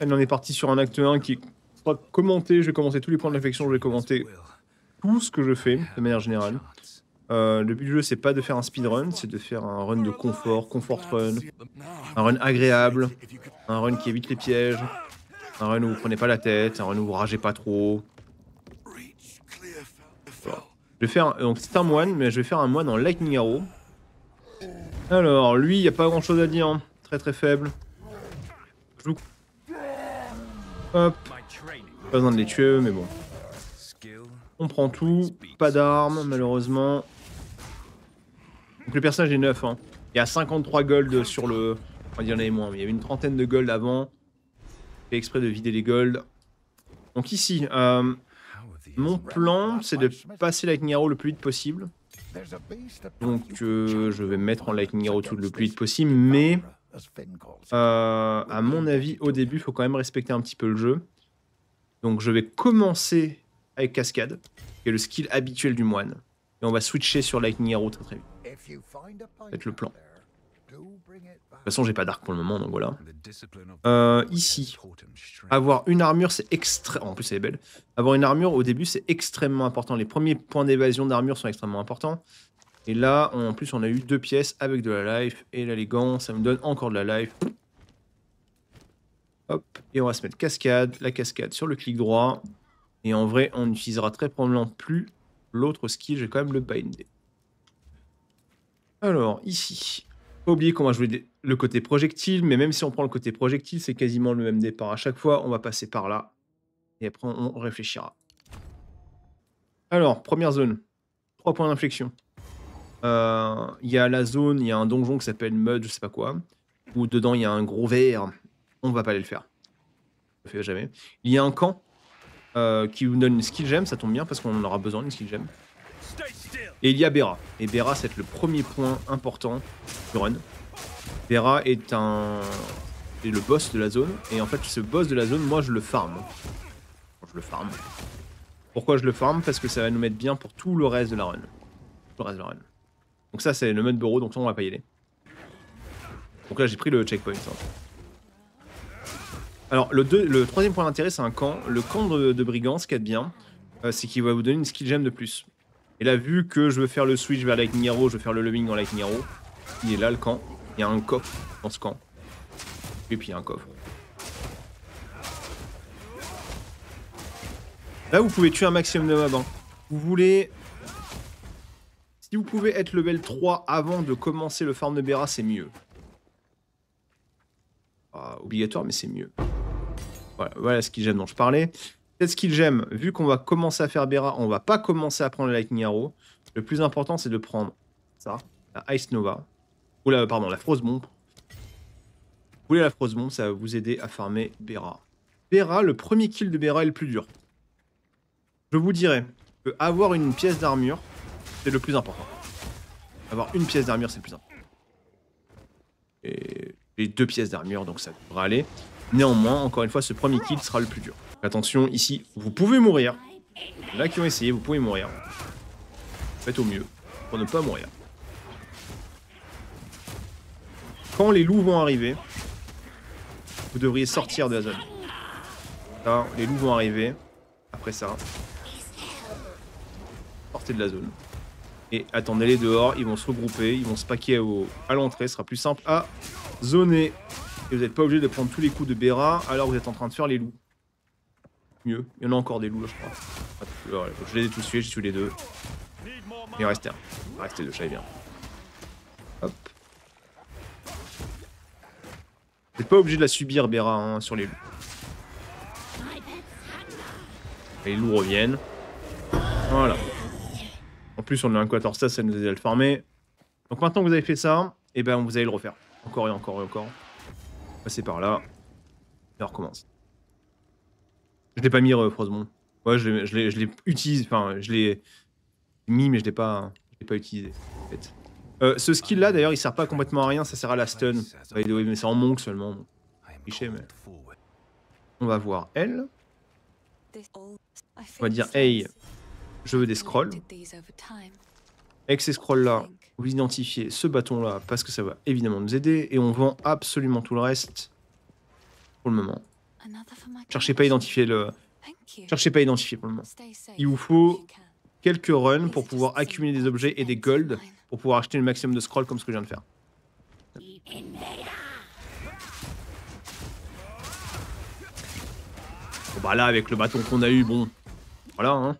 Elle en est partie sur un acte 1 qui est pas commenté. Je vais commenter tous les points de réflexion, je vais commenter tout ce que je fais de manière générale. Le but du jeu, c'est pas de faire un speedrun, c'est de faire un run de confort, comfort run, un run agréable, un run qui évite les pièges, un run où vous prenez pas la tête, un run où vous ragez pas trop. Voilà. Je vais faire, donc c'est un moine, mais je vais faire un moine en Lightning Arrow. Alors, lui, il n'y a pas grand chose à dire, hein. Très très faible. Hop. Pas besoin de les tuer, mais bon. On prend tout, pas d'armes, malheureusement. Donc le personnage est neuf, hein. Il y a 53 gold sur le... On va dire, il y en avait moins, mais il y avait une trentaine de gold avant. J'ai fait exprès de vider les gold. Donc ici, mon plan, c'est de passer Lightning Arrow le plus vite possible. Donc je vais me mettre en Lightning Arrow tout le plus vite possible, mais à mon avis, au début, il faut quand même respecter un petit peu le jeu. Donc je vais commencer avec Cascade, qui est le skill habituel du moine. Et on va switcher sur Lightning Arrow très très vite. Ça va être le plan. De toute façon, j'ai pas d'arc pour le moment, donc voilà. Ici, avoir une armure, c'est extrêmement... En plus, elle est belle. Avoir une armure, au début, c'est extrêmement important. Les premiers points d'évasion d'armure sont extrêmement importants. Et là, en plus, on a eu 2 pièces avec de la life. Et là, les gants, ça me donne encore de la life. Hop, et on va se mettre cascade, la cascade sur le clic droit. Et en vrai, on n'utilisera très probablement plus l'autre skill. Je vais quand même le binder. Alors, ici, pas oublier qu'on va jouer le côté projectile, mais même si on prend le côté projectile, c'est quasiment le même départ. À chaque fois, on va passer par là. Et après, on réfléchira. Alors, première zone. 3 points d'inflexion. Il y a la zone, il y a un donjon qui s'appelle Mud, je sais pas quoi. Où dedans, il y a un gros verre. On va pas aller le faire. Je le fais jamais. Il y a un camp qui vous donne une skill gem, ça tombe bien parce qu'on en aura besoin d'une skill gem. Et il y a Bera. Et Bera, c'est le premier point important du run. Bera est le boss de la zone. Et en fait, ce boss de la zone, moi, je le farm. Je le farm. Pourquoi je le farm? Parce que ça va nous mettre bien pour tout le reste de la run. Tout le reste de la run. Donc ça, c'est le mode bureau, donc ça, on va pas y aller. Donc là, j'ai pris le checkpoint. Hein. Alors, le troisième point d'intérêt, c'est un camp. Le camp de brigands, ce qu'il y a de bien, c'est qu'il va vous donner une skill gem de plus. Et là, vu que je veux faire le switch vers Lightning Arrow, je veux faire le leveling dans Lightning Arrow, il est là, le camp. Il y a un coffre dans ce camp. Et puis, il y a un coffre. Là, vous pouvez tuer un maximum de mobs. Hein. Vous voulez... Si vous pouvez être level 3 avant de commencer le farm de Bera, c'est mieux. Pas obligatoire, mais c'est mieux. Voilà ce qu'il gemme dont je parlais. Cette skill gem, vu qu'on va commencer à faire Bera, on va pas commencer à prendre le Lightning Arrow. Le plus important, c'est de prendre ça, la Ice Nova. Ou la, pardon, la Frost Bomb. Vous voulez la Frost Bomb, ça va vous aider à farmer Bera. Bera, le premier kill de Bera est le plus dur. Je vous dirais que avoir une pièce d'armure, c'est le plus important. Avoir une pièce d'armure, c'est le plus important. Et j'ai 2 pièces d'armure, donc ça devrait aller. Néanmoins, encore une fois, ce premier kill sera le plus dur. Attention, ici, vous pouvez mourir. Là qui ont essayé, vous pouvez mourir. Faites au mieux pour ne pas mourir. Quand les loups vont arriver, vous devriez sortir de la zone. Là, les loups vont arriver. Après ça, sortez de la zone. Et attendez-les dehors, ils vont se regrouper, ils vont se paquer à l'entrée, ce sera plus simple à zoner. Et vous n'êtes pas obligé de prendre tous les coups de Bera alors que vous êtes en train de faire les loups. Mieux, il y en a encore des loups là, je crois. Voilà, je les ai tous tués, j'ai tué les 2. Il en restait un. Il en restait 2, je savais bien. Hop. Vous n'êtes pas obligé de la subir, Bera, hein, sur les loups. Et les loups reviennent. Voilà. En plus, on a un Quatorsta, ça nous aide à le farmer. Donc maintenant que vous avez fait ça, et ben vous allez le refaire. Encore et encore et encore. Passez par là. Et on recommence. Je l'ai pas mis Frostbomb. Ouais, je l'ai utilisé. Enfin, je l'ai mis, mais je l'ai pas utilisé. En fait. Ce skill là, d'ailleurs, il sert pas complètement à rien. Ça sert à la stun. Mais c'est en monk seulement. Cliché, mais. On va voir elle. On va dire, hey, je veux des scrolls. Avec ces scrolls là, vous identifiez ce bâton là parce que ça va évidemment nous aider. Et on vend absolument tout le reste pour le moment. Cherchez pas à identifier Cherchez pas à identifier pour le moment. Il vous faut quelques runs pour pouvoir accumuler des objets et des gold pour pouvoir acheter le maximum de scrolls comme ce que je viens de faire. Bon bah là avec le bâton qu'on a eu, bon, voilà hein.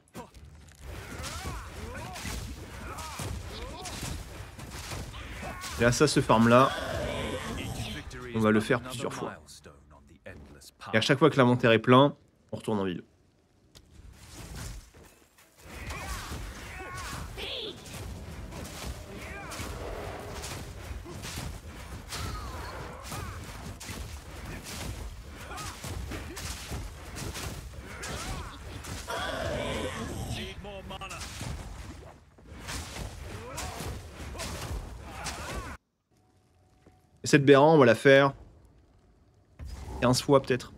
Et là ça se farm là, on va le faire plusieurs fois. Et à chaque fois que l'inventaire est plein, on retourne en ville. Et cette Béran, on va la faire 15 fois peut-être.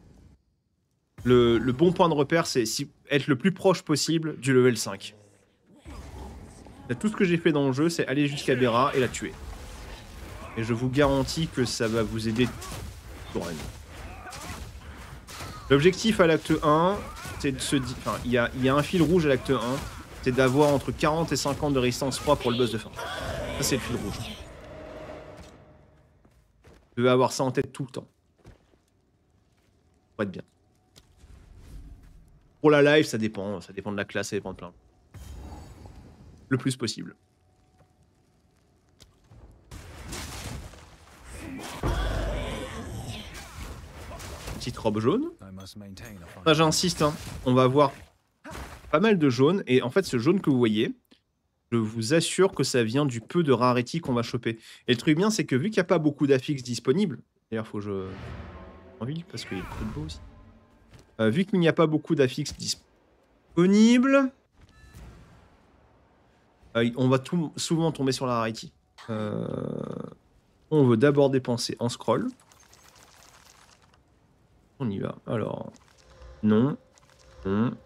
Le bon point de repère, c'est être le plus proche possible du level 5. Là, tout ce que j'ai fait dans le jeu, c'est aller jusqu'à Bera et la tuer. Et je vous garantis que ça va vous aider tout le run. L'objectif à l'acte 1, c'est de se dire... Enfin, il y a un fil rouge à l'acte 1, c'est d'avoir entre 40 et 50 de résistance froid pour le boss de fin. Ça, c'est le fil rouge. Vous devez avoir ça en tête tout le temps. Pour être bien. Pour la live, ça dépend de la classe, ça dépend de plein. Le plus possible. Petite robe jaune. Ça, j'insiste, hein. On va avoir pas mal de jaune. Et en fait, ce jaune que vous voyez, je vous assure que ça vient du peu de rarity qu'on va choper. Et le truc bien, c'est que vu qu'il n'y a pas beaucoup d'affixes disponibles, d'ailleurs, faut que je... envie parce qu'il y a trop de beau aussi. Vu qu'il n'y a pas beaucoup d'affixes disponibles, on va souvent tomber sur la rarity. On veut d'abord dépenser en scroll. On y va. Alors, non. Non.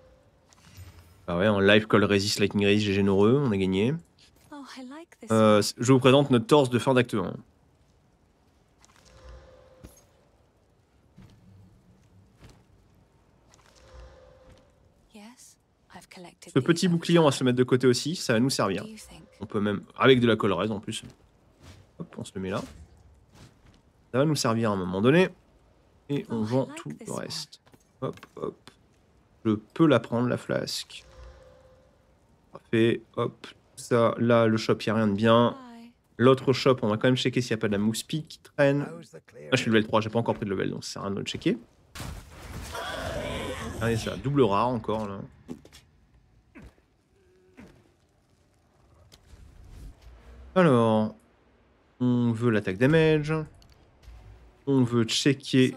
Ah ouais, en live call resist, lightning resist, j'ai généreux, on a gagné. Je vous présente notre torse de fin d'acte 1. Ce petit bouclier, on va se le mettre de côté aussi, ça va nous servir. On peut même, avec de la colorèse en plus. Hop, on se le met là. Ça va nous servir à un moment donné. Et on vend tout le reste. Hop, hop. Je peux la prendre, la flasque. Parfait, hop. Ça, là, le shop, il n'y a rien de bien. L'autre shop, on va quand même checker s'il n'y a pas de la mousse pique qui traîne. Là, je suis level 3, j'ai pas encore pris de level, donc ça sert à rien de le checker. Regardez ça, double rare encore, là. Alors, on veut l'attaque damage. On veut checker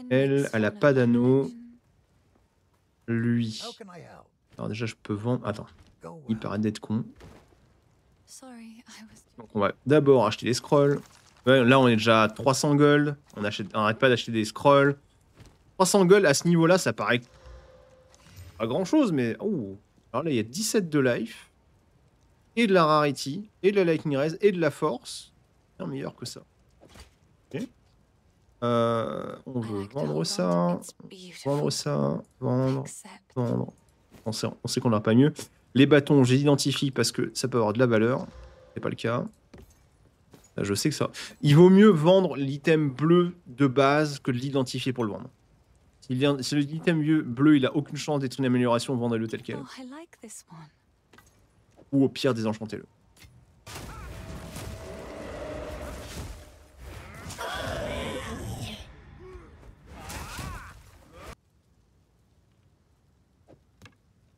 elle, elle a pas d'anneau. Lui. Alors déjà, je peux vendre... Attends, il paraît d'être con. Donc on va d'abord acheter des scrolls. Ouais, là, on est déjà à 300 gold. On arrête pas d'acheter des scrolls. 300 gold, à ce niveau-là, ça paraît pas grand-chose, mais... Oh. Alors là, il y a 17 de life. Et de la rarity. Et de la lightning res. Et de la force. C'est meilleur que ça. Ok. On veut vendre ça. Vendre ça. Vendre. Vendre. On sait qu'on n'a pas mieux. Les bâtons, j'identifie parce que ça peut avoir de la valeur. C'est pas le cas. Là, je sais que ça... Il vaut mieux vendre l'item bleu de base que de l'identifier pour le vendre. Si l'item bleu, il a aucune chance d'être une amélioration, vendez-le tel quel. Ou au pire, désenchantez-le.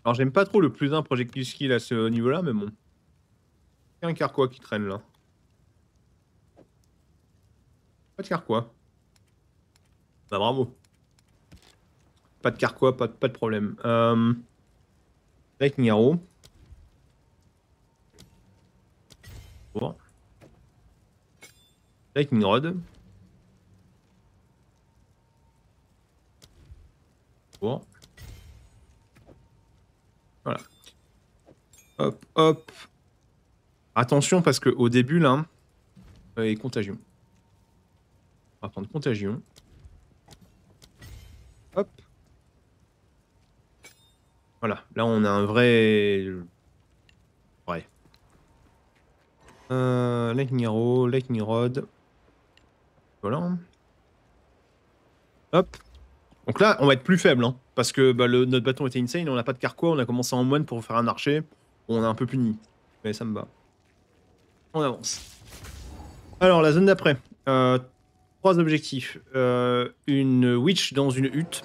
Alors, j'aime pas trop le plus 1 projectile skill à ce niveau-là, mais bon. Il y a un carquois qui traîne là. Pas de carquois. Bah, bravo. Pas de carquois, pas de problème. Lightning Arrow. Bon. Lightning Rod. Bon. Voilà. Hop, hop. Attention parce qu'au début, là, contagion. On va prendre contagion. Hop. Voilà, là on a un vrai... Ouais. Lightning Arrow, Lightning Rod. Voilà. Hop. Donc là, on va être plus faible, hein, parce que bah, notre bâton était insane, on n'a pas de carquois, on a commencé en moine pour faire un archer. On est un peu puni, mais ça me va. On avance. Alors, la zone d'après. 3 objectifs. Une witch dans une hutte.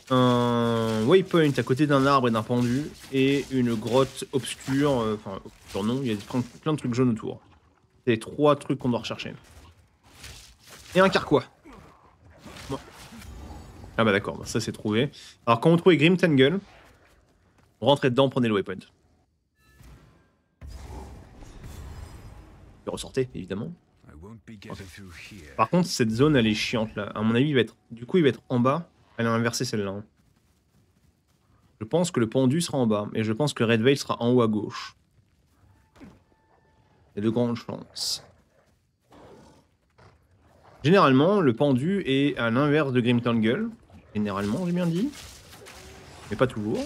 Un waypoint à côté d'un arbre et d'un pendu. Et une grotte obscure. Enfin, obscure non, il y a plein de trucs jaunes autour. C'est les 3 trucs qu'on doit rechercher. Et un carquois. Bon. Ah bah d'accord, ça c'est trouvé. Alors quand on trouve Grim Tangle, on rentrait dedans, prenez le waypoint. Et ressortez, évidemment. Okay. Par contre, cette zone elle est chiante là. À mon avis, il va être en bas. Elle a inversé celle-là. Hein. Je pense que le pendu sera en bas. Et je pense que Red Veil sera en haut à gauche. Il y a de grandes chances. Généralement, le pendu est à l'inverse de Grim Tangle. Généralement, j'ai bien dit. Mais pas toujours.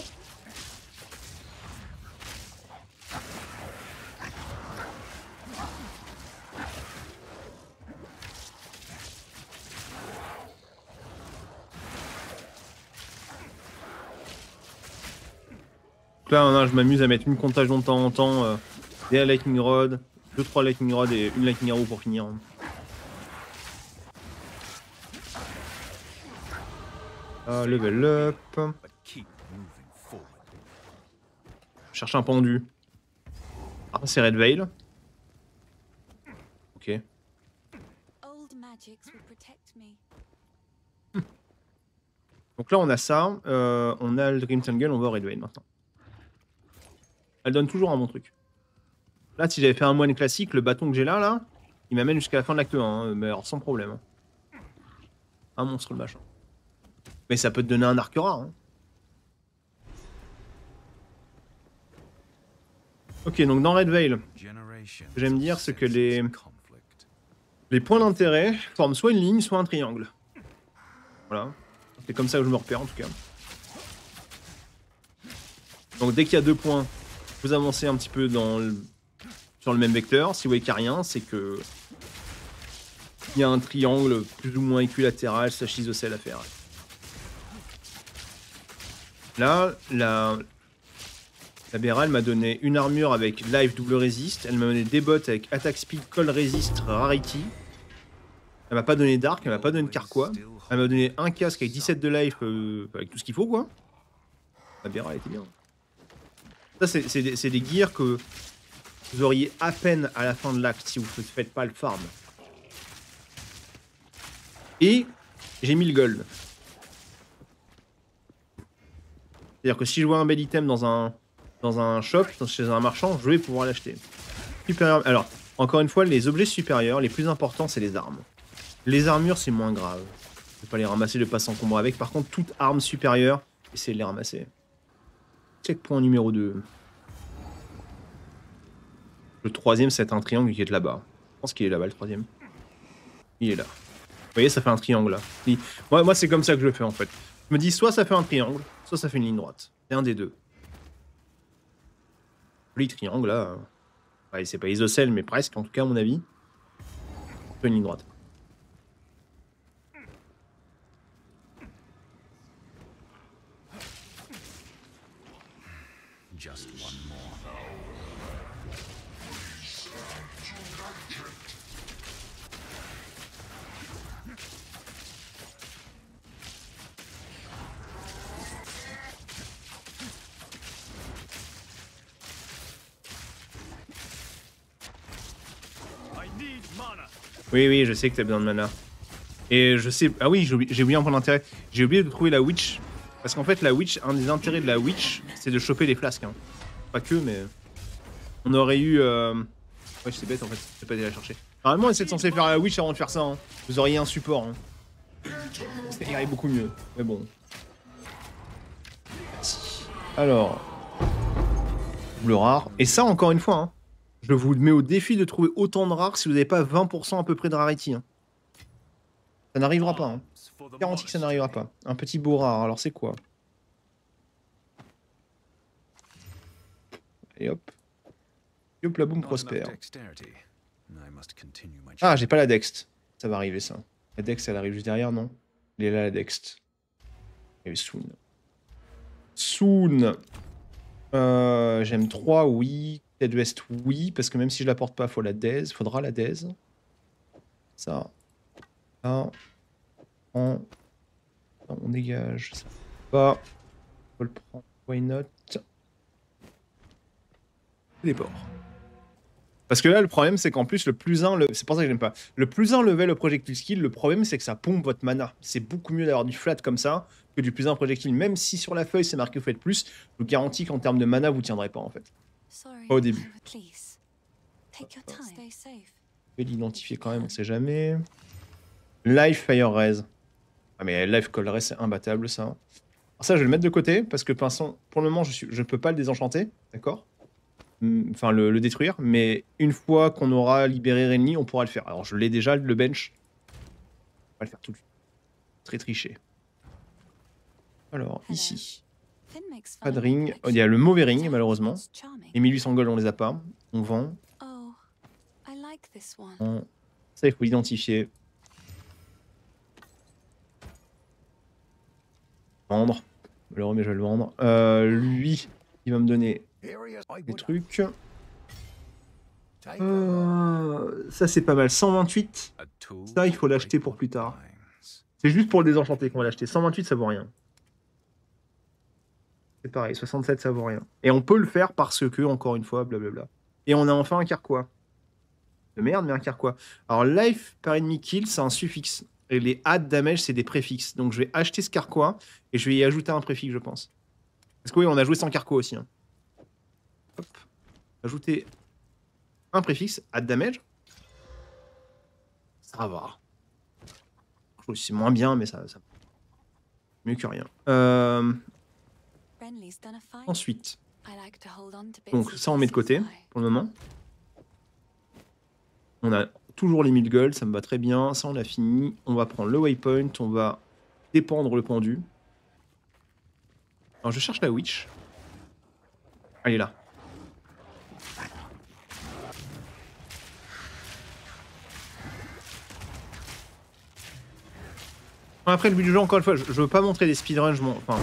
Là, je m'amuse à mettre une contagion de temps en temps. Des Lightning Rod, 2-3 Lightning Rod et une Lightning Arrow pour finir. Level up. Je cherche un pendu. Ah, c'est Red Veil. Ok. Donc là, on a ça. On a le Grim Tangle, on va au Red Veil maintenant. Elle donne toujours un bon truc. Là, si j'avais fait un moine classique, le bâton que j'ai là, il m'amène jusqu'à la fin de l'acte 1, hein, mais alors sans problème. Un monstre le machin. Mais ça peut te donner un arc rare. Hein. Ok, donc dans Red Veil, ce que j'aime dire, c'est que les points d'intérêt forment soit une ligne, soit un triangle. Voilà. C'est comme ça que je me repère en tout cas. Donc dès qu'il y a 2 points, vous avancez un petit peu sur le même vecteur. Si vous voyez qu'il n'y a rien, c'est que il y a un triangle plus ou moins équilatéral / isocèle à faire. Là, la Béra, elle m'a donné une armure avec life double resist. Elle m'a donné des bottes avec attack speed, call resist, rarity. Elle m'a pas donné d'arc, elle m'a pas donné de carquois. Elle m'a donné un casque avec 17 de life, avec tout ce qu'il faut quoi. La Béra, elle était bien. Ça, c'est des gears que vous auriez à peine à la fin de l'acte si vous ne faites pas le farm. Et j'ai mis le gold. C'est-à-dire que si je vois un bel item dans un shop, chez un marchand, je vais pouvoir l'acheter. Supérieur. Alors, encore une fois, les objets supérieurs, les plus importants, c'est les armes. Les armures, c'est moins grave. Je vais pas les ramasser, je vais pas s'encombrer avec. Par contre, toute arme supérieure, essayez de les ramasser. Checkpoint numéro 2. Le 3ème, c'est un triangle qui est là-bas. Je pense qu'il est là-bas, le 3ème. Il est là. Vous voyez, ça fait un triangle, là. Moi c'est comme ça que je le fais, en fait. Je me dis, soit ça fait un triangle, soit ça fait une ligne droite. C'est un des deux. Le triangle, là... Ouais, c'est pas isocèle, mais presque, en tout cas, à mon avis. C'est une ligne droite. Just one more. Oui, je sais que t'as besoin de mana. Et je sais... Ah oui, j'ai oublié un point d'intérêt. J'ai oublié de trouver la witch. Parce qu'en fait, la witch, un des intérêts de la witch, c'est de choper les flasques. Hein. Pas que, mais... On aurait eu... Ouais, c'est bête en fait, j'ai pas été la chercher. Normalement, c'est censé faire la witch avant de faire ça. Hein. Vous auriez un support. Hein. Ça irait beaucoup mieux. Mais bon. Alors... Double rare. Et ça, encore une fois, hein, je vous mets au défi de trouver autant de rares si vous n'avez pas 20% à peu près de rarity. Hein. Ça n'arrivera pas. Hein. Garantie que ça n'arrivera pas. Un petit beau rare, alors c'est quoi? Et hop. Hop, la boum prospère. Ah, j'ai pas la dext. Ça va arriver, ça. La dext, elle arrive juste derrière, non? Elle est là, la dext. Et soon. Soon. J'aime 3, oui. Ted West, oui. Parce que même si je la porte pas, faut la daise. Faudra la daise. Ça. Ça. On dégage. Ça va. Faut le prendre. Why not? Les ports. Parce que là, le problème, c'est qu'en plus, le plus 1, c'est pour ça que j'aime pas. Le plus 1 level au projectile skill, le problème, c'est que ça pompe votre mana. C'est beaucoup mieux d'avoir du flat comme ça que du plus 1 projectile. Même si sur la feuille, c'est marqué vous faites plus, je vous garantis qu'en termes de mana, vous tiendrez pas, en fait. Pas au début. Je vais l'identifier quand même, on sait jamais. Life Fire Raise. Ah, mais Life Cold Raise, c'est imbattable, ça. Alors ça, je vais le mettre de côté, parce que pinson, pour le moment, je peux pas le désenchanter, d'accord? Enfin, le détruire, mais une fois qu'on aura libéré Renly, on pourra le faire. Alors, je l'ai déjà, le bench. On va le faire tout de suite. Très triché. Alors, ici. Pas de ring. Oh, il y a le mauvais ring, malheureusement. Les 1800 gold, on les a pas. On vend. Ça, il faut l'identifier. Vendre. Malheureusement, mais je vais le vendre. Lui, il va me donner des trucs. Ça, c'est pas mal. 128. Ça, il faut l'acheter pour plus tard. C'est juste pour le désenchanter qu'on va l'acheter. 128, ça vaut rien. C'est pareil, 67, ça vaut rien. Et on peut le faire parce que, encore une fois, blablabla. Et on a enfin un carquois. De merde, mais un carquois. Alors, life par ennemi kill, c'est un suffixe. Et les add damage, c'est des préfixes. Donc, je vais acheter ce carquois et je vais y ajouter un préfixe, je pense. Parce que oui, on a joué sans carquois aussi. Hein. Hop. Ajouter un préfixe, add damage. Ça va. C'est moins bien, mais ça... Mieux que rien. Ensuite. Donc ça, on met de côté, pour le moment. On a toujours les 1000 gold, ça me va très bien. Ça, on a fini. On va prendre le waypoint, on va dépendre le pendu. Alors, je cherche la witch. Elle est là. Après, le but du jeu, encore une fois, je veux pas montrer des speedruns. Enfin,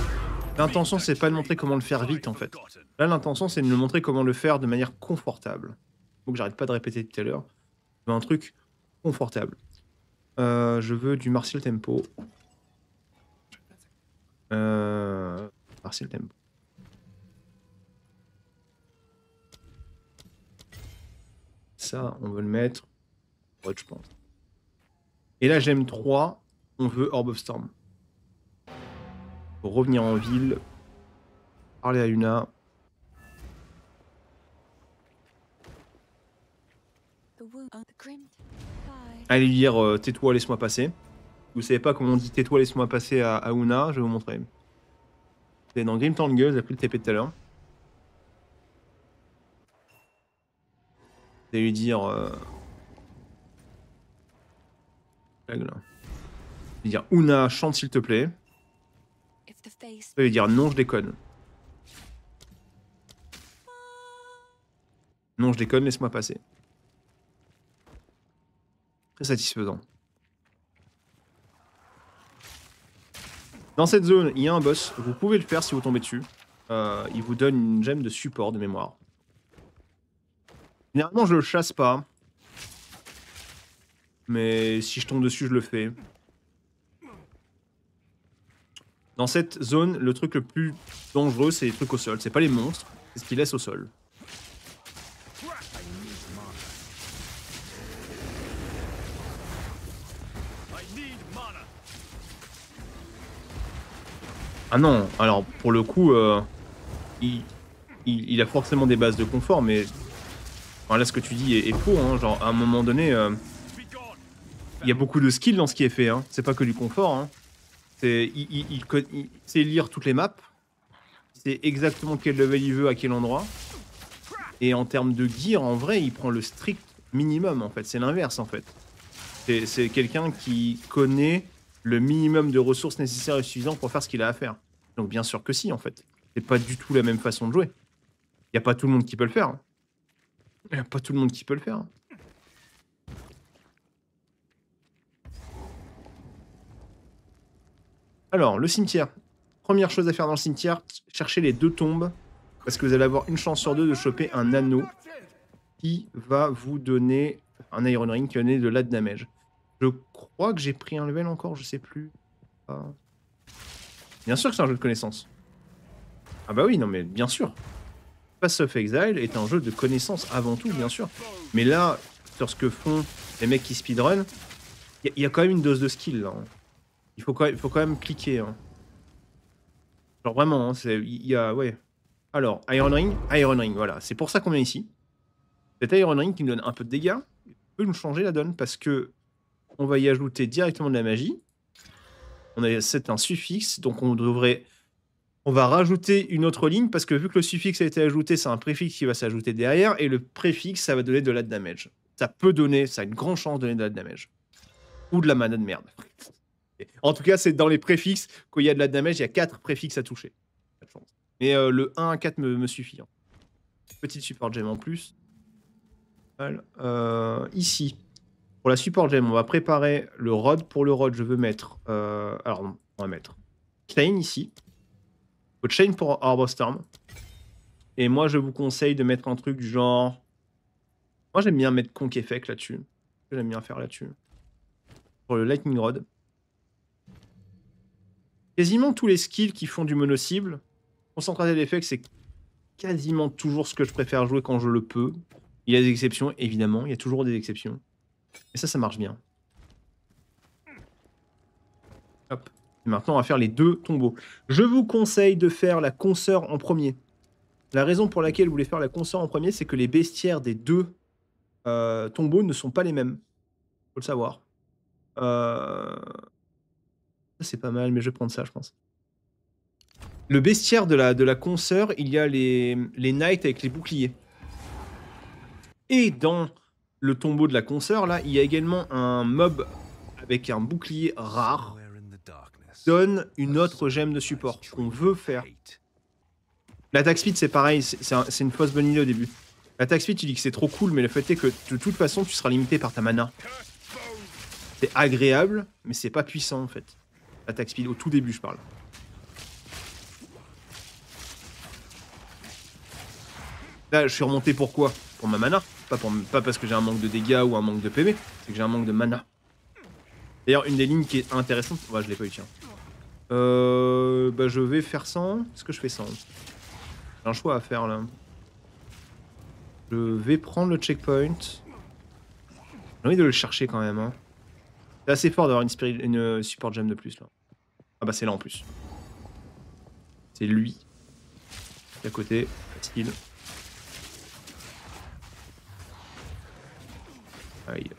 l'intention, c'est pas de montrer comment le faire vite, en fait. Là, l'intention, c'est de me montrer comment le faire de manière confortable. Faut que j'arrête pas de répéter tout à l'heure. Je veux un truc confortable. Je veux du Martial Tempo. Martial Tempo. Ça, on veut le mettre. Ouais, je pense. Et là, j'aime 3. On veut Orb of Storm. Pour revenir en ville. Parler à Yuna. Allez lui dire tais-toi, laisse-moi passer. Vous savez pas comment on dit tais-toi, laisse-moi passer à Yuna, je vais vous montrer. C'est dans Grimtangle, j'ai pris le TP tout à l'heure. Vous allez lui dire. Là. Je vais dire Yuna, chante s'il te plaît. Je vais lui dire non, je déconne. Non, je déconne, laisse-moi passer. Très satisfaisant. Dans cette zone, il y a un boss. Vous pouvez le faire si vous tombez dessus. Il vous donne une gemme de support de mémoire. Généralement, je le chasse pas. Mais si je tombe dessus, je le fais. Dans cette zone, le truc le plus dangereux, c'est les trucs au sol. C'est pas les monstres, c'est ce qu'ils laissent au sol. Ah non, alors pour le coup, il a forcément des bases de confort, mais enfin, là ce que tu dis est faux. Hein. Genre à un moment donné, il y a beaucoup de skill dans ce qui est fait. Hein. C'est pas que du confort. Hein. C'est lire toutes les maps. C'est exactement quel level il veut, à quel endroit. Et en termes de gear, en vrai, il prend le strict minimum. En fait, c'est l'inverse en fait. C'est quelqu'un qui connaît le minimum de ressources nécessaires et suffisant pour faire ce qu'il a à faire. Donc bien sûr que si, en fait. C'est pas du tout la même façon de jouer. Il n'y a pas tout le monde qui peut le faire. Il n'y a pas tout le monde qui peut le faire. Alors, le cimetière. Première chose à faire dans le cimetière, chercher les 2 tombes. Parce que vous allez avoir une chance sur 2 de choper un anneau qui va vous donner un Iron Ring qui va donner de la damage. Je crois que j'ai pris un level encore, je sais plus. Ah. Bien sûr que c'est un jeu de connaissances. Ah bah oui, non mais bien sûr. Path of Exile est un jeu de connaissances avant tout, bien sûr. Mais là, sur ce que font les mecs qui speedrun, il y a quand même une dose de skill là. Hein. Il faut quand même cliquer. Hein. Genre vraiment, hein, il y a... Ouais. Alors, Iron Ring, voilà. C'est pour ça qu'on vient ici. Cet Iron Ring qui nous donne un peu de dégâts peut nous changer la donne parce que on va y ajouter directement de la magie. C'est un suffixe, donc on va rajouter une autre ligne parce que vu que le suffixe a été ajouté, c'est un préfixe qui va s'ajouter derrière et le préfixe, ça va donner de la damage. Ça a une grande chance de donner de la damage. Ou de la mana de merde. En tout cas, c'est dans les préfixes, quand il y a de la damage, il y a 4 préfixes à toucher. Mais le 1 à 4 me suffit. Hein. Petite support gem en plus. Ici, pour la support gem, on va préparer le rod. Pour le rod, je veux mettre... alors, on va mettre Chain ici. Chain pour Arbostorm. Et moi, je vous conseille de mettre un truc du genre... Moi, j'aime bien mettre Conk Effect là-dessus. J'aime bien faire là-dessus. Pour le Lightning Rod. Quasiment tous les skills qui font du mono-cible, concentration d'effet, c'est quasiment toujours ce que je préfère jouer quand je le peux. Il y a des exceptions, évidemment. Il y a toujours des exceptions. Et ça marche bien. Hop. Et maintenant, on va faire les 2 tombeaux. Je vous conseille de faire la consoeur en premier. La raison pour laquelle vous voulez faire la consoeur en premier, c'est que les bestiaires des 2 tombeaux ne sont pas les mêmes. Faut le savoir. C'est pas mal, mais je vais prendre ça, je pense. Le bestiaire de la consoeur, il y a les knights avec les boucliers. Et dans le tombeau de la consoeur, là, il y a également un mob avec un bouclier rare. Donne une autre gemme de support qu'on veut faire. L'attaque speed, c'est pareil, c'est une fausse bonne idée au début. L'attaque speed, tu dis que c'est trop cool, mais le fait est que de toute façon, tu seras limité par ta mana. C'est agréable, mais c'est pas puissant en fait. L'attaque speed, au tout début, je parle. Là, je suis remonté pourquoi? Pour ma mana. Pas parce que j'ai un manque de dégâts ou un manque de PV, c'est que j'ai un manque de mana. D'ailleurs, une des lignes qui est intéressante... Ouais, je l'ai pas eu, tiens. Bah, je vais faire 100. Est-ce que je fais 100? J'ai un choix à faire, là. Je vais prendre le checkpoint. J'ai envie de le chercher, quand même. Hein. C'est assez fort d'avoir une support gem de plus, là. Ah bah, c'est là, en plus. C'est lui. À côté. Facile. Aïe.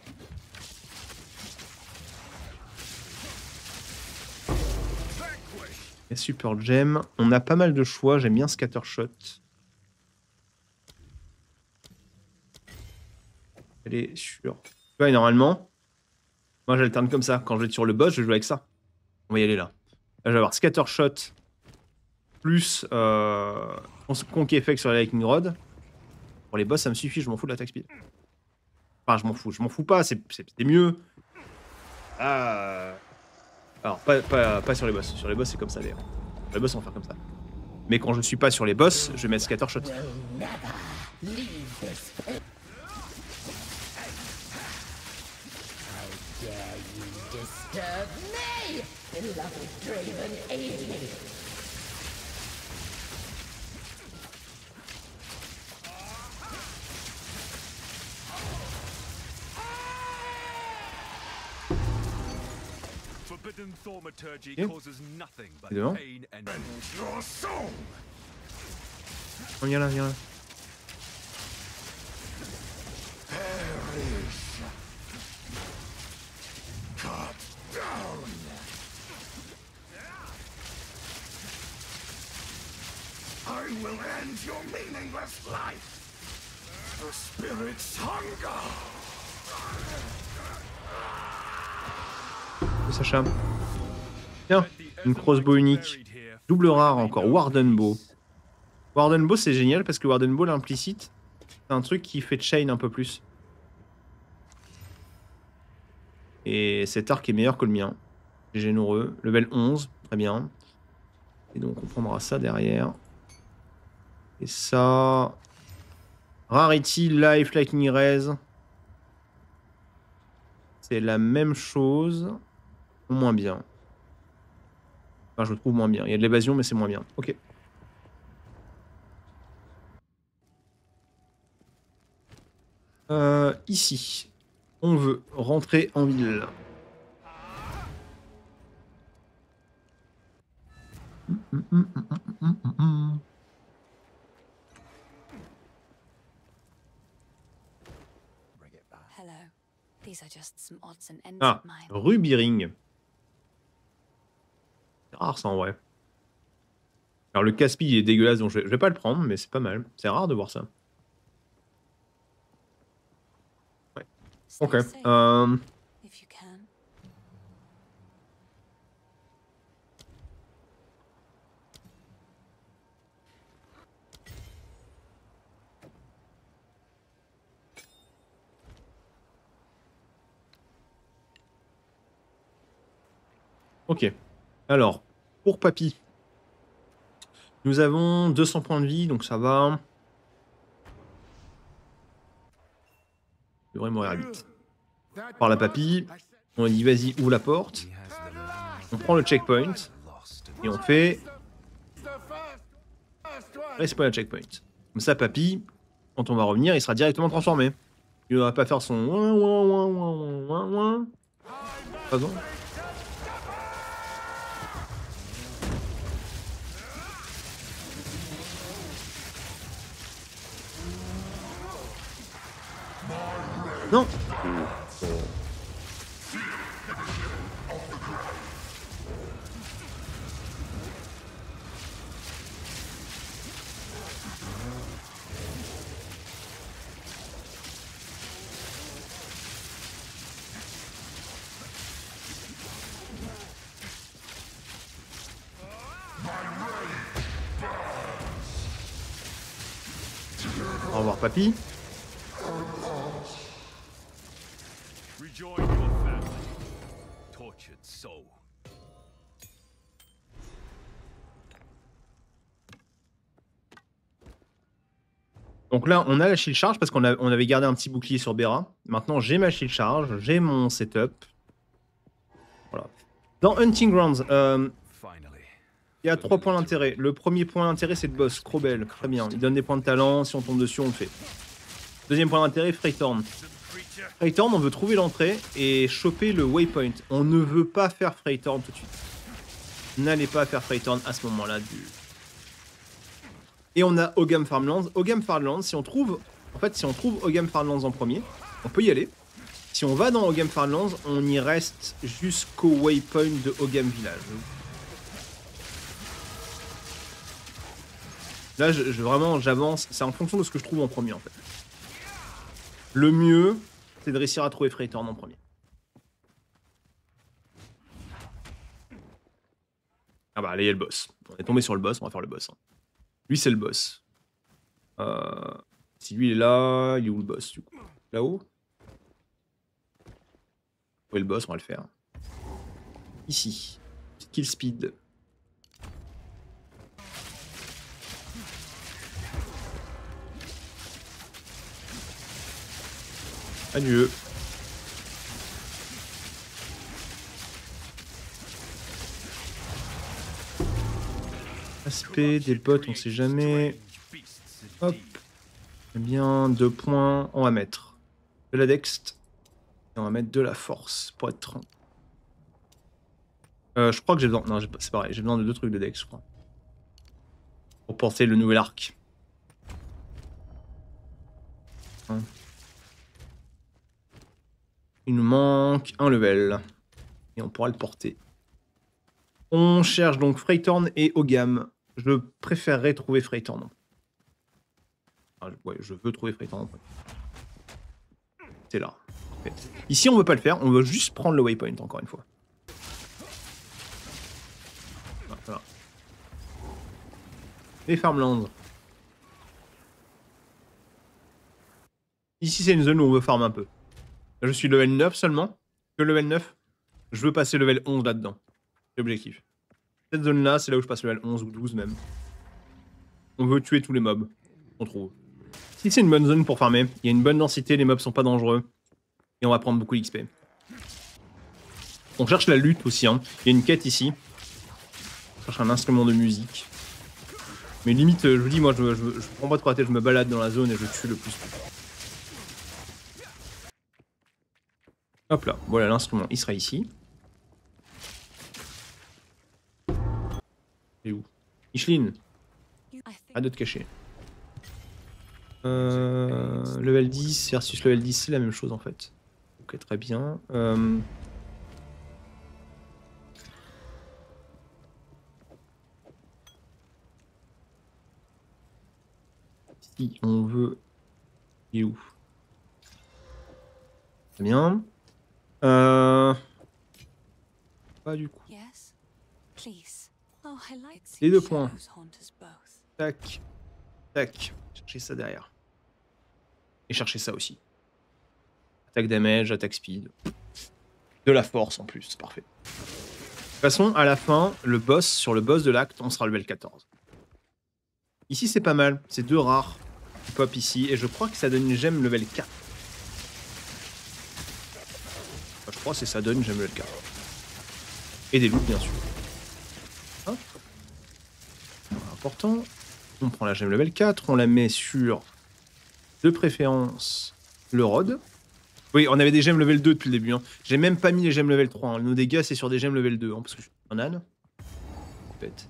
Et super gem. On a pas mal de choix. J'aime bien Scattershot. Elle est sur... Tu vois, normalement, moi j'alterne comme ça. Quand je vais être sur le boss, je joue avec ça. On va y aller là. Là, je vais avoir Scattershot plus Conk Effect sur la Lightning Rod. Pour les boss, ça me suffit. Je m'en fous de l'attaque speed. Enfin, je m'en fous pas, c'est mieux. Alors, pas sur les boss. Sur les boss, c'est comme ça, d'ailleurs. Sur les boss, on va faire comme ça. Mais quand je suis pas sur les boss, je vais mettre Scattershot. Okay. Devant. Oh, viens là, viens là. I will end your meaningless life. The spirit's hunger. Sacha. Tiens, une crossbow unique. Double rare encore, Warden Bow. Warden Bow c'est génial parce que Warden Bow l'implicite, c'est un truc qui fait chain un peu plus. Et cet arc est meilleur que le mien. C'est généreux. Level 11, très bien. Et donc on prendra ça derrière. Et ça... Rarity, Life, Lightning Raise. C'est la même chose. Moins bien. Enfin, je le trouve moins bien. Il y a de l'évasion, mais c'est moins bien. Ok. Ici, on veut rentrer en ville. Ah, Ruby Ring. C'est rare ça en vrai. Alors le Caspi il est dégueulasse donc je vais pas le prendre mais c'est pas mal. C'est rare de voir ça. Ouais. Ok. Ok. Alors, pour Papy, nous avons 200 points de vie, donc ça va. Il devrait mourir vite. Par la Papy, on dit vas-y, ouvre la porte. On prend le checkpoint et on fait respawn à checkpoint. Comme ça, Papy, quand on va revenir, il sera directement transformé. Il ne va pas faire son Pardon. Non. Au revoir, Papy. Donc là, on a la shield charge parce qu'on avait gardé un petit bouclier sur Bera. Maintenant, j'ai ma shield charge, j'ai mon setup. Voilà. Dans Hunting Grounds, il y a 3 points d'intérêt. Le premier point d'intérêt, c'est le boss, Crobel. Très bien. Il donne des points de talent. Si on tombe dessus, on le fait. Deuxième point d'intérêt, Freytorn. Freytorn, on veut trouver l'entrée et choper le waypoint. On ne veut pas faire Freytorn tout de suite. N'allez pas faire Freytorn à ce moment-là du... Et on a Ogham Farmlands. Ogham Farmlands, si on trouve Ogham Farmlands en premier, on peut y aller. Si on va dans Ogham Farmlands, on y reste jusqu'au waypoint de Ogham Village. Là, vraiment, j'avance. C'est en fonction de ce que je trouve en premier, en fait. Le mieux, c'est de réussir à trouver Freytorn en premier. Ah bah, là, il y a le boss. On est tombé sur le boss, on va faire le boss. Hein. Lui, c'est le boss. Si lui, il est là, il est où le boss, du coup? Là-haut? Où est le boss? On va le faire. Ici. Kill speed. Adieu. Aspect, des potes, on sait jamais. Hop. Eh bien, 2 points. On va mettre de la dext. Et on va mettre de la force pour être 30. Je crois que j'ai besoin... Non, c'est pareil. J'ai besoin de 2 trucs de dex, je crois. Pour porter le nouvel arc. Hein. Il nous manque un level. Et on pourra le porter. On cherche donc Freytorn et Ogham. Je préférerais trouver Freytorn. Enfin, ouais, je veux trouver Freytorn en premier. C'est là. Ici, on veut pas le faire. On veut juste prendre le waypoint, encore une fois. Voilà. Les farmlands. Ici, c'est une zone où on veut farm un peu. Là, je suis level 9 seulement. Que level 9. Je veux passer level 11 là-dedans. C'est l'objectif. Cette zone-là, c'est là où je passe level 11 ou 12 même. On veut tuer tous les mobs qu'on trouve. Si c'est une bonne zone pour farmer, il y a une bonne densité, les mobs sont pas dangereux. Et on va prendre beaucoup d'XP. On cherche la lutte aussi. Hein. Il y a une quête ici. On cherche un instrument de musique. Mais limite, je vous dis, moi, je prends pas trop la tête, je me balade dans la zone et je tue le plus. Hop là, voilà l'instrument, il sera ici. Et où? Micheline. À de te cacher. Level 10 versus level 10, c'est la même chose en fait. Ok, très bien. Si on veut... Il est où? Très bien. Pas du coup. Les 2 points. Tac. Tac. Chercher ça derrière. Et chercher ça aussi. Attaque damage, attaque speed. De la force en plus, c'est parfait. De toute façon, à la fin, sur le boss de l'acte, on sera level 14. Ici, c'est pas mal. C'est 2 rares qui pop ici. Et je crois que ça donne une gemme level 4. Enfin, je crois que ça donne une gemme level 4. Et des loots, bien sûr. Hein, important. On prend la gemme level 4. On la met sur, de préférence, le rod. Oui, on avait des gemmes level 2 depuis le début. Hein. J'ai même pas mis les gemmes level 3. Hein. Nos dégâts, c'est sur des gemmes level 2. Hein, parce que je suis un âne. Bête.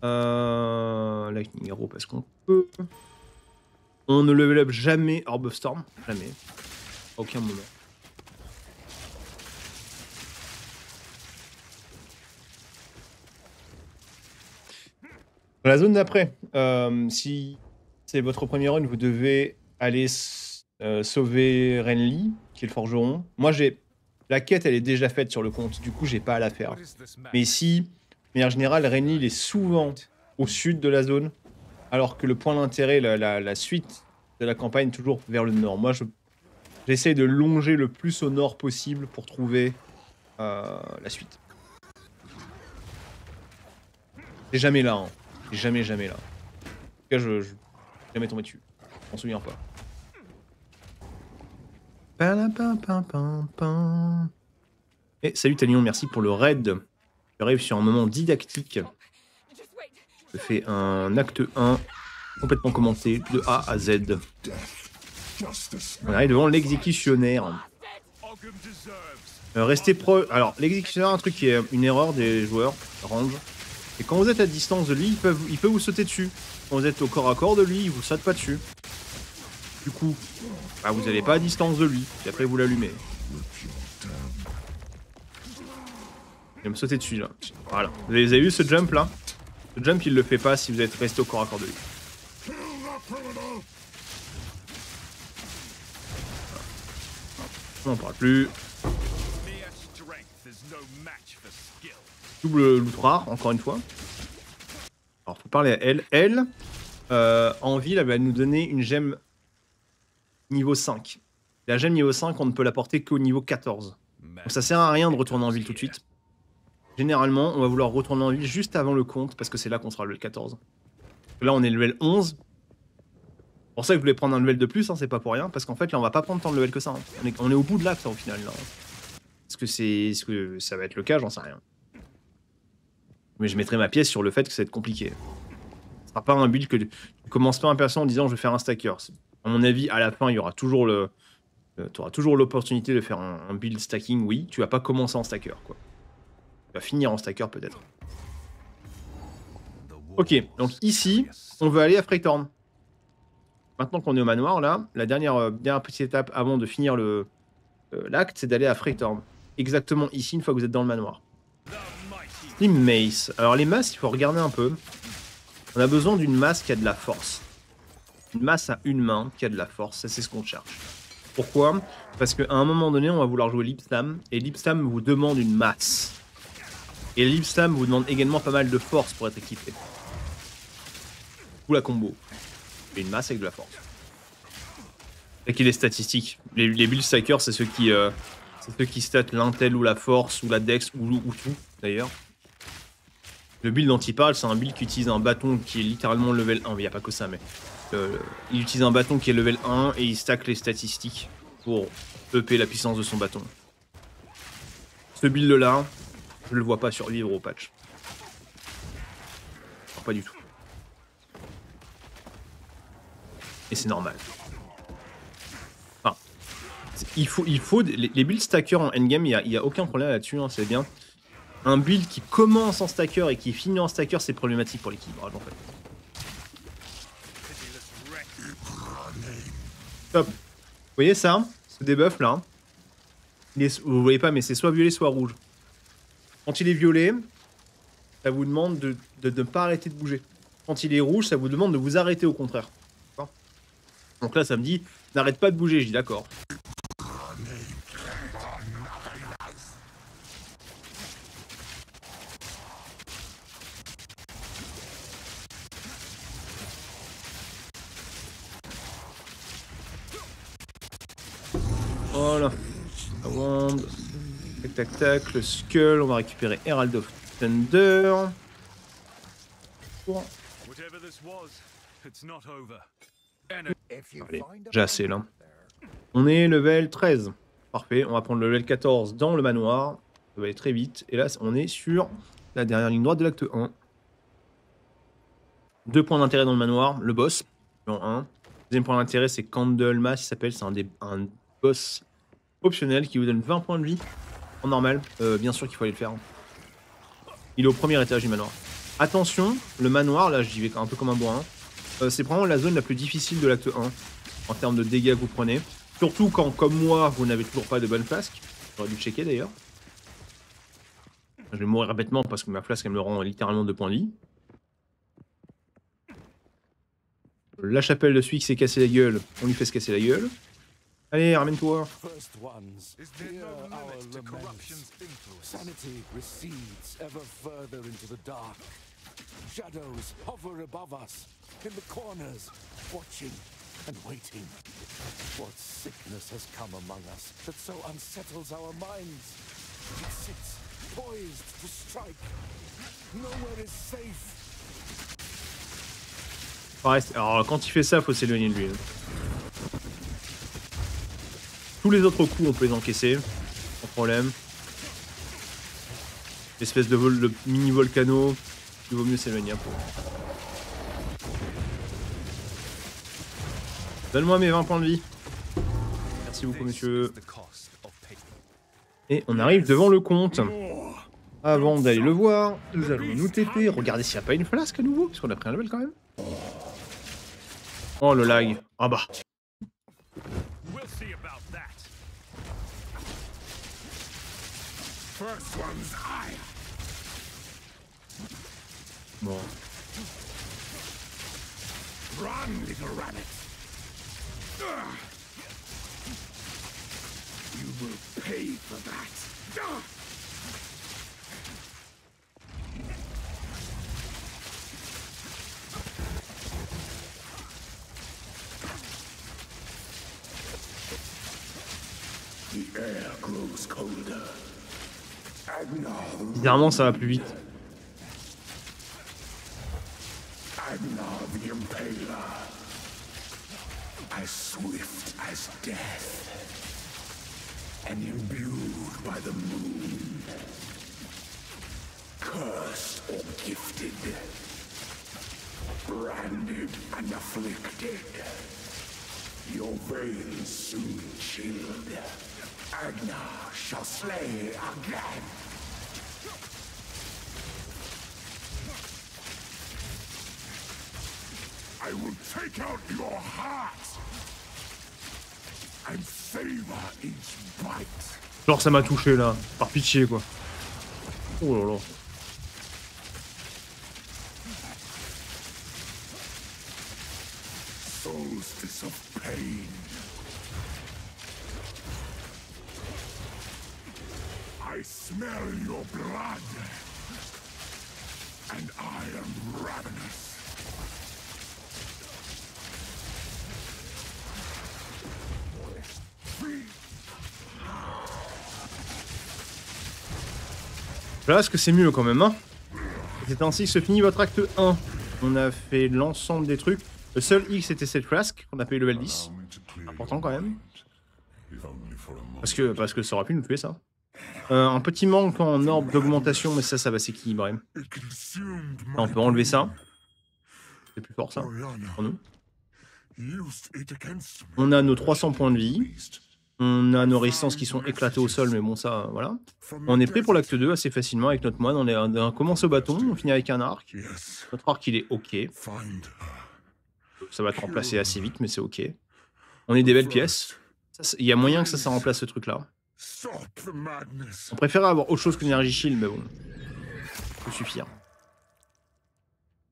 Lightning Arrow parce qu'on peut. On ne level up jamais Orb of Storm. Jamais. À aucun moment. Dans la zone d'après, si c'est votre premier run, vous devez aller sauver Renly, qui est le forgeron. Moi, la quête, elle est déjà faite sur le compte. Du coup, j'ai pas à la faire. Mais ici, de manière générale, Renly, il est souvent au sud de la zone, alors que le point d'intérêt, la suite de la campagne, toujours vers le nord. Moi, j'essaie de longer le plus au nord possible pour trouver la suite. C'est jamais là, hein. Jamais là. En tout cas, je jamais tombé dessus. Je m'en souviens pas. Et salut Talion, merci pour le raid. Tu arrives sur un moment didactique. Je fais un acte 1 complètement commenté de A à Z. On arrive devant l'exécutionnaire. Restez pro. Alors, l'exécutionnaire, un truc qui est une erreur des joueurs, range. Et quand vous êtes à distance de lui, il peut vous sauter dessus. Quand vous êtes au corps à corps de lui, il vous saute pas dessus. Du coup, bah, vous n'allez pas à distance de lui. Et après, vous l'allumez. Il va me sauter dessus, là. Voilà. Vous avez vu ce jump, là? Ce jump, il le fait pas si vous êtes resté au corps à corps de lui. On n'en parle plus. Double loot rare, encore une fois. Alors, faut parler à elle. Elle, en ville, elle va nous donner une gemme niveau 5. La gemme niveau 5, on ne peut la porter qu'au niveau 14. Donc ça sert à rien de retourner en ville tout de suite. Généralement, on va vouloir retourner en ville juste avant le compte, parce que c'est là qu'on sera level 14. Là, on est level 11. C'est pour ça que je voulais prendre un level de plus, hein, c'est pas pour rien, parce qu'en fait, là, on va pas prendre tant de level que ça. Hein. On est au bout de l'acte, au final. Là. Est-ce que ça va être le cas? J'en sais rien. Mais je mettrai ma pièce sur le fait que ça va être compliqué. Ce sera pas un build que tu commences pas un perso en disant je vais faire un stacker. À mon avis, à la fin, il y aura toujours tu auras toujours l'opportunité de faire un build stacking, oui. Tu vas pas commencer en stacker, quoi. Tu vas finir en stacker, peut-être. Ok, donc ici, on veut aller à Freytorn. Maintenant qu'on est au manoir, là, la dernière petite étape avant de finir l'acte, c'est d'aller à Freytorn. Exactement ici, une fois que vous êtes dans le manoir. Les maces. Alors les masses, il faut regarder un peu. On a besoin d'une masse qui a de la force. Une masse à une main qui a de la force, ça c'est ce qu'on cherche. Pourquoi? Parce qu'à un moment donné, on va vouloir jouer Lipstam, et Lipstam vous demande une masse. Et Live Slam vous demande également pas mal de force pour être équipé. Ou la combo. Et une masse avec de la force. C'est qu'il est statistique. Les build stackers, c'est ceux qui statent l'intel ou la force ou la dex ou tout d'ailleurs. Le build dont il parle, c'est un build qui utilise un bâton qui est littéralement level 1. Il n'y a pas que ça, mais il utilise un bâton qui est level 1 et il stack les statistiques pour upper la puissance de son bâton. Ce build là, je le vois pas survivre au patch. Non, pas du tout. Et c'est normal. Enfin, il faut les builds stackers en endgame, il y a aucun problème là-dessus, hein, c'est bien. Un build qui commence en stacker et qui finit en stacker, c'est problématique pour l'équilibrage en fait. Top. Vous voyez ça? Ce debuff là. Vous voyez pas, mais c'est soit violet, soit rouge. Quand il est violet, ça vous demande de ne pas arrêter de bouger. Quand il est rouge, ça vous demande de vous arrêter au contraire. Donc là, ça me dit, n'arrête pas de bouger. Je dis d'accord. Voilà. La wand. Tac tac tac. Le skull. On va récupérer Herald of Thunder. Allez, j'ai assez là. On est level 13. Parfait. On va prendre le level 14 dans le manoir. Ça va aller très vite. Et là, on est sur la dernière ligne droite de l'acte 1. 2 points d'intérêt dans le manoir. Le boss. En 1. Deuxième point d'intérêt, c'est Candlemas. Il s'appelle. C'est un boss optionnel qui vous donne 20 points de vie. En normal. Bien sûr qu'il faut aller le faire. Il est au premier étage du manoir. Attention, le manoir, là j'y vais un peu comme un bourrin. C'est vraiment la zone la plus difficile de l'acte 1. En termes de dégâts que vous prenez. Surtout quand, comme moi, vous n'avez toujours pas de bonne flasque. J'aurais dû checker d'ailleurs. Je vais mourir bêtement parce que ma flasque elle me rend littéralement 2 points de vie. La chapelle de celui qui s'est cassé la gueule, on lui fait se casser la gueule. Allez, ramène-toi. Shadows hover above us, in the corners, watching and waiting. What sickness has come among us that so unsettles our minds? It sits poised to strike. Nowhere is safe. Alors, quand il fait ça, faut s'éloigner de lui. Tous les autres coups, on peut les encaisser, sans problème. L'espèce de mini volcano. Il vaut mieux s'éloigner un peu. Donne-moi mes 20 points de vie. Merci beaucoup, monsieur. Et on arrive devant le comte. Avant d'aller le voir, nous allons nous TP. Regardez s'il n'y a pas une flasque à nouveau, parce qu'on a pris un level quand même. Oh, le lag. Ah bah. Bon. Run, little rabbit. You will pay for that. The air grows colder. Bizarrement, ça va plus vite. Agnar the Impaler, as swift as death, and imbued by the moon, cursed or gifted, branded and afflicted, your veins soon chilled, Agnar shall slay again. I will take out your heart and savor each bite. Genre ça m'a touché là, par pitié quoi. Oh là là. Solstice of pain. I smell your blood. And I am ravenous. Là, est-ce que c'est mieux quand même, hein? C'est ainsi que se finit votre acte 1. On a fait l'ensemble des trucs. Le seul X c'était cette flasque qu'on a payé level 10. Important quand même. Parce que ça aurait pu nous tuer ça. Un petit manque en orbe d'augmentation, mais ça va s'équilibrer. On peut enlever ça. C'est plus fort ça, pour nous. On a nos 300 points de vie. On a nos résistances qui sont éclatées au sol, mais bon ça, voilà. On est prêt pour l'acte 2 assez facilement avec notre moine. On commence au bâton, on finit avec un arc. Notre arc il est ok. Ça va être remplacé assez vite, mais c'est ok. On est des belles pièces. Il y a moyen que ça remplace ce truc là. On préférait avoir autre chose que l'énergie shield, mais bon. Ça peut suffire.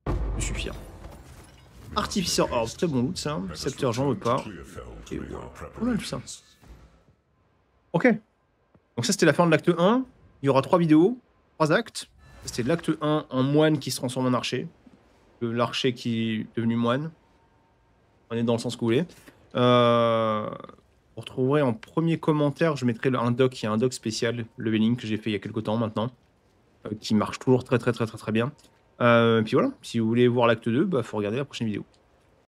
Ça peut suffire. Artificeur Orb, très bon loot ça. Scepter, j'en veux pas. Ok, wow. Pas mal tout ça. Ok. Donc ça c'était la fin de l'acte 1. Il y aura 3 vidéos, 3 actes. C'était l'acte 1 en moine qui se transforme en archer. L'archer qui est devenu moine. On est dans le sens que vous voulez. Vous retrouverez en premier commentaire, je mettrai un doc, il y a un doc spécial leveling que j'ai fait il y a quelques temps maintenant. Qui marche toujours très bien. Puis voilà, si vous voulez voir l'acte 2, bah faut regarder la prochaine vidéo.